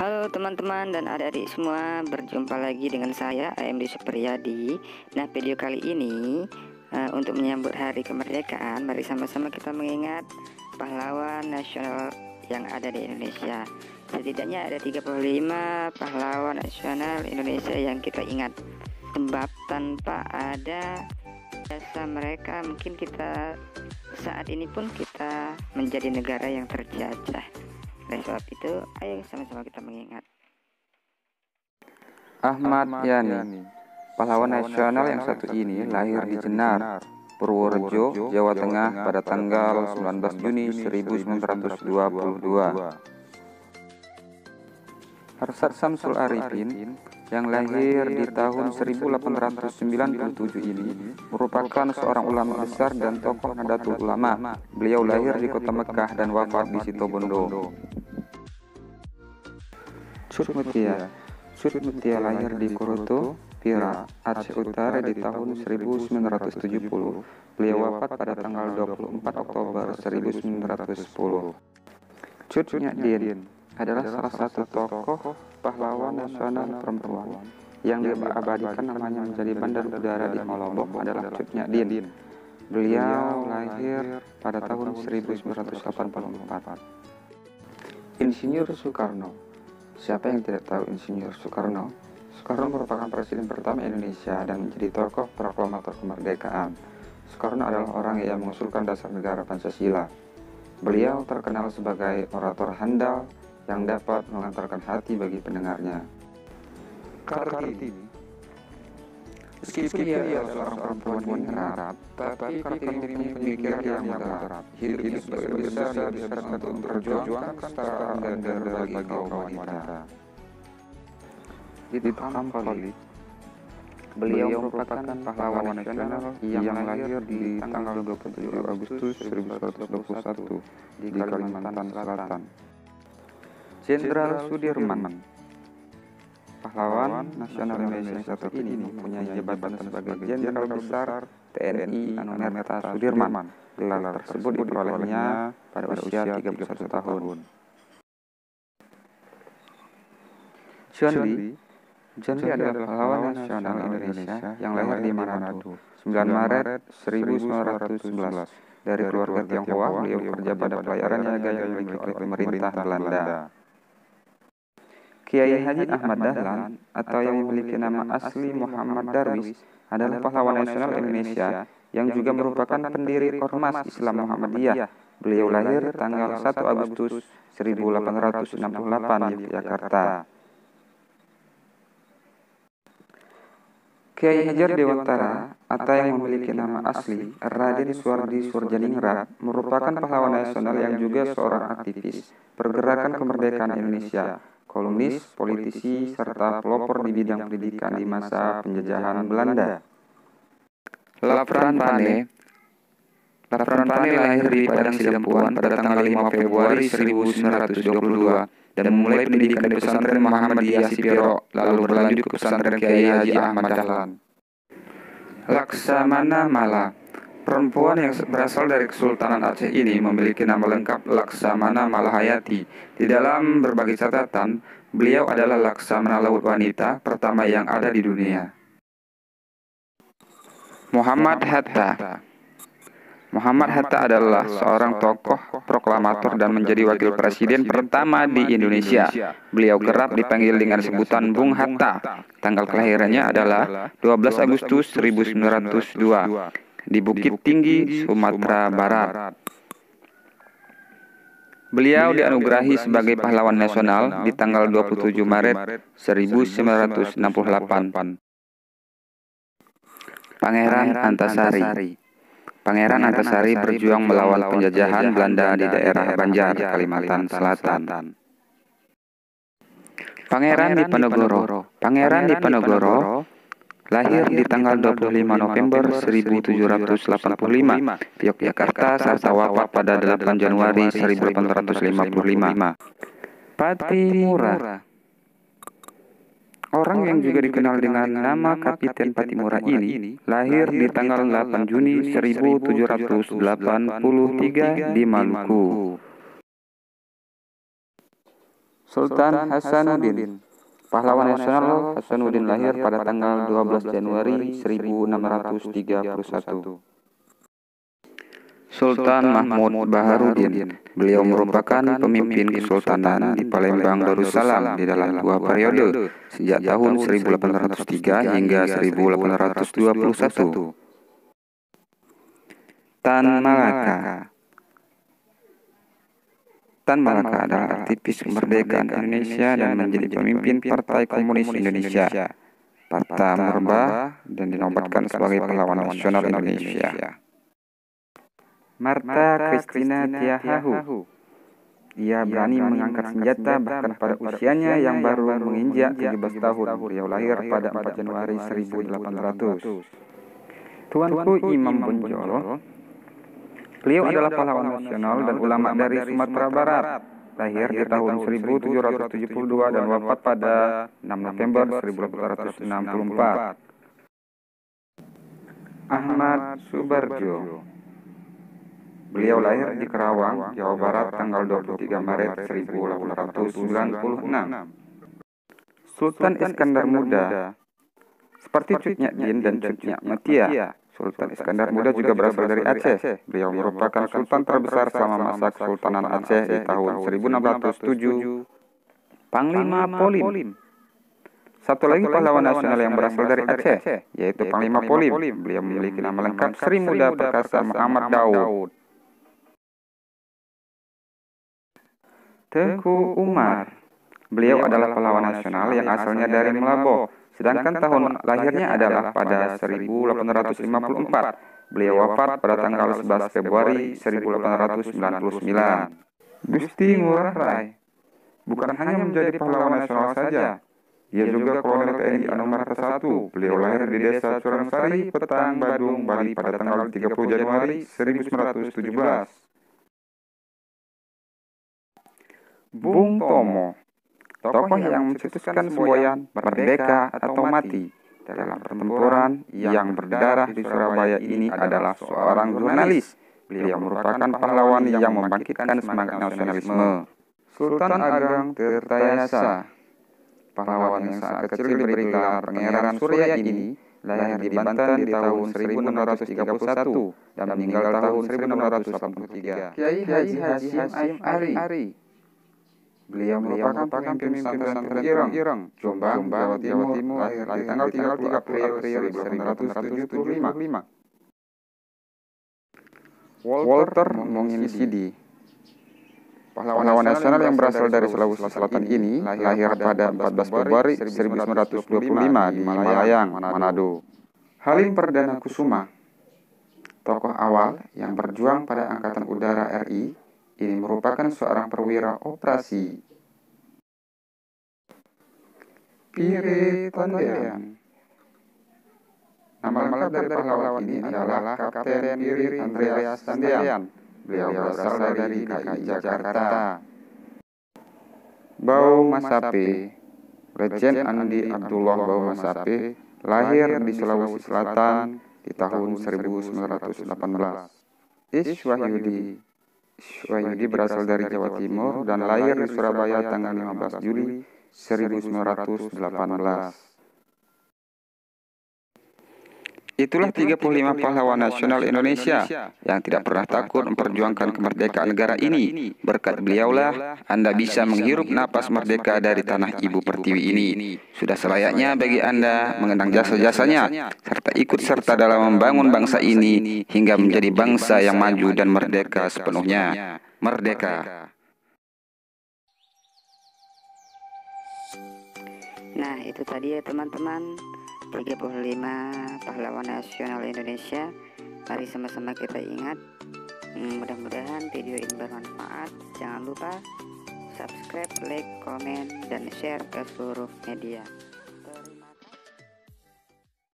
Halo teman-teman dan adik-adik semua, berjumpa lagi dengan saya AMD Supriyadi. Nah, video kali ini untuk menyambut Hari Kemerdekaan, mari sama-sama kita mengingat pahlawan nasional yang ada di Indonesia. Setidaknya ada 35 pahlawan nasional Indonesia yang kita ingat. Sebab tanpa ada jasa mereka, mungkin kita saat ini pun kita menjadi negara yang terjajah. Oleh sebab itu, ayo sama-sama kita mengingat Ahmad Yani, pahlawan nasional yang satu ini lahir di Jenar, Purworejo, Jawa Tengah pada tanggal 19 Juni 1922. Harsat Samsul Arifin yang lahir di tahun 1897 ini merupakan seorang ulama besar dan tokoh Nahdlatul Ulama. Beliau lahir di kota Mekah dan wafat di Situbondo. Sud Mutia lahir di Kurutu, Pira, Aceh Utara di tahun 1970. Beliau wafat pada tanggal 24 Oktober 1910. Cut Nyak adalah salah satu tokoh pahlawan nasional perempuan yang diabadikan namanya menjadi bandar udara di Malobok adalah Cut Nyak. Beliau lahir pada tahun 1984. Insinyur Soekarno. Siapa yang tidak tahu Insinyur Soekarno? Soekarno merupakan presiden pertama Indonesia dan menjadi tokoh proklamator kemerdekaan. Soekarno adalah orang yang mengusulkan dasar negara Pancasila. Beliau terkenal sebagai orator handal yang dapat mengantarkan hati bagi pendengarnya. Kartini. Meskipun dia adalah seorang perempuan yang ningrat, tapi Kartini punya pemikiran yang moderat. Hidupnya sebagai besar untuk memperjuangkan kesetaraan dan berbagi kaum wanita. Di tahun politik, beliau merupakan pahlawan nasional yang lahir di tanggal 27 Agustus 1921 di Kalimantan Selatan. Jenderal Sudirman, pahlawan nasional Indonesia satu ini mempunyai jabatan sebagai Jenderal Besar TNI Anumerta Sudirman. Gelar tersebut diperolehnya pada usia 31 tahun. John Lee adalah pahlawan nasional Indonesia yang lahir di Manado, 9 Maret 1911. Dari keluarga Tionghoa, beliau bekerja pada pelayaran niaga yang dimiliki oleh pemerintah Belanda. Kiai Haji Ahmad Dahlan atau yang memiliki nama asli Muhammad Darwis adalah pahlawan nasional Indonesia yang juga merupakan pendiri Ormas Islam Muhammadiyah. Beliau lahir tanggal 1 Agustus 1868 di Yogyakarta. Kiai Hajar Dewantara atau yang memiliki nama asli Raden Suwardi Surjaningrat merupakan pahlawan nasional yang juga seorang aktivis pergerakan kemerdekaan Indonesia, kolumnis, politisi, serta pelopor di bidang pendidikan di masa penjajahan Belanda. Lapran Pane lahir di Padang Sidempuan pada tanggal 5 Februari 1922 dan memulai pendidikan di pesantren Muhammadiyah Sipiro, lalu berlanjut ke pesantren Kiai Haji Ahmad Dahlan. Laksamana Mala, perempuan yang berasal dari Kesultanan Aceh ini memiliki nama lengkap Laksamana Malahayati. Di dalam berbagai catatan, beliau adalah Laksamana Laut wanita pertama yang ada di dunia. Muhammad Hatta adalah seorang tokoh proklamator dan menjadi wakil presiden pertama di Indonesia. Beliau kerap dipanggil dengan sebutan Bung Hatta. Tanggal kelahirannya adalah 12 Agustus 1902 di Bukit Tinggi, Sumatera Barat. Beliau dianugerahi sebagai pahlawan nasional di tanggal 27 Maret 1968. Pangeran Antasari berjuang melawan penjajahan Belanda di daerah Banjar, Kalimantan Selatan. Pangeran Diponegoro lahir di tanggal 25 November 1785 di Yogyakarta serta wafat pada 8 Januari 1855. Patimura. Orang yang juga dikenal dengan nama Kapiten Patimura ini lahir di tanggal 8 Juni 1783 di Maluku. Sultan Hasanuddin. Pahlawan nasional Hasanuddin lahir pada tanggal 12 Januari 1631. Sultan Mahmud Baharuddin. Beliau merupakan pemimpin kesultanan di Palembang Darussalam di dalam dua periode, sejak tahun 1803 hingga 1821. Tan Malaka. Tan Malaka adalah aktivis kemerdekaan Indonesia dan menjadi pemimpin Partai Komunis Indonesia, Partai Merbah, dan dinobatkan sebagai pahlawan nasional Indonesia. Martha Christina Tiahahu. Ia berani mengangkat senjata bahkan pada usianya yang baru menginjak 17 tahun. Beliau lahir pada 4 Januari 1800. Tuanku Imam Bonjol. Beliau adalah pahlawan nasional dan ulama dari Sumatera Barat. Lahir di tahun 1772 dan wafat pada 6 November 1864. Ahmad Subarjo. Beliau lahir di Kerawang, Jawa Barat tanggal 23 Maret 1896. Sultan Iskandar Muda. Seperti Cut Nyak Dien dan Cut Nyak Matia, Sultan Iskandar Muda juga berasal dari Aceh. Beliau merupakan sultan terbesar selama masa Kesultanan Aceh di tahun 1607. Panglima Polim. Satu lagi pahlawan nasional yang berasal dari Aceh, yaitu Panglima Polim. Beliau memiliki nama lengkap Sri Muda Perkasa Muhammad Daud. Teuku Umar. Beliau adalah pahlawan nasional yang asalnya dari Meulaboh, sedangkan tahun lahirnya adalah pada 1854. Beliau wafat pada tanggal 11 Februari 1899. Gusti Ngurah Rai. Bukan hanya menjadi pahlawan nasional saja, ia juga Kolonel TNI Anomarta 1. Beliau lahir di desa Curangsari, Petang, Badung, Bali pada tanggal 30 Januari 1917. Bung Tomo. Tokoh yang mencetuskan semboyan merdeka atau mati dalam pertempuran yang berdarah di Surabaya ini adalah seorang jurnalis. Beliau merupakan pahlawan yang membangkitkan semangat nasionalisme. Sultan Ageng Tirtayasa. Pahlawan yang saat kecil diberi gelar Pangeran Surya ini lahir di Banten di tahun 1631 dan meninggal tahun 1683. Kiai Haji Hasyim Ari. Beliau merupakan pemimpin pesantren Ireng, Jombang, Jawa Timur, lahir di tanggal 30 April 1875. Walter Monginsidi. Pahlawan nasional yang berasal dari Sulawesi Selatan ini lahir pada 14 Februari 1925 di Malayang, Manado. Halim Perdana Kusuma. Tokoh awal yang berjuang pada Angkatan Udara RI, ini merupakan seorang perwira operasi. Piri Tondean. Nama lengkap dari pahlawan ini adalah Kapten Piri Andreas Tandean. Beliau berasal dari DKI Jakarta. Bau Masape. Legend Andi Abdullah Bau Masape lahir di Sulawesi Selatan di tahun 1918. Iswahyudi berasal dari Jawa Timur dan lahir di Surabaya tanggal 15 Juli 1918. Itulah 35 pahlawan nasional Indonesia yang tidak pernah takut memperjuangkan kemerdekaan negara ini. Berkat beliaulah Anda bisa menghirup napas merdeka dari tanah ibu pertiwi ini. Sudah selayaknya bagi Anda mengenang jasa-jasanya, serta ikut serta dalam membangun bangsa ini hingga menjadi bangsa yang maju dan merdeka sepenuhnya. Merdeka. Nah, itu tadi ya teman-teman, 35 pahlawan nasional Indonesia. Mari sama-sama kita ingat. Mudah-mudahan video ini bermanfaat. Jangan lupa subscribe, like, komen, dan share ke seluruh media.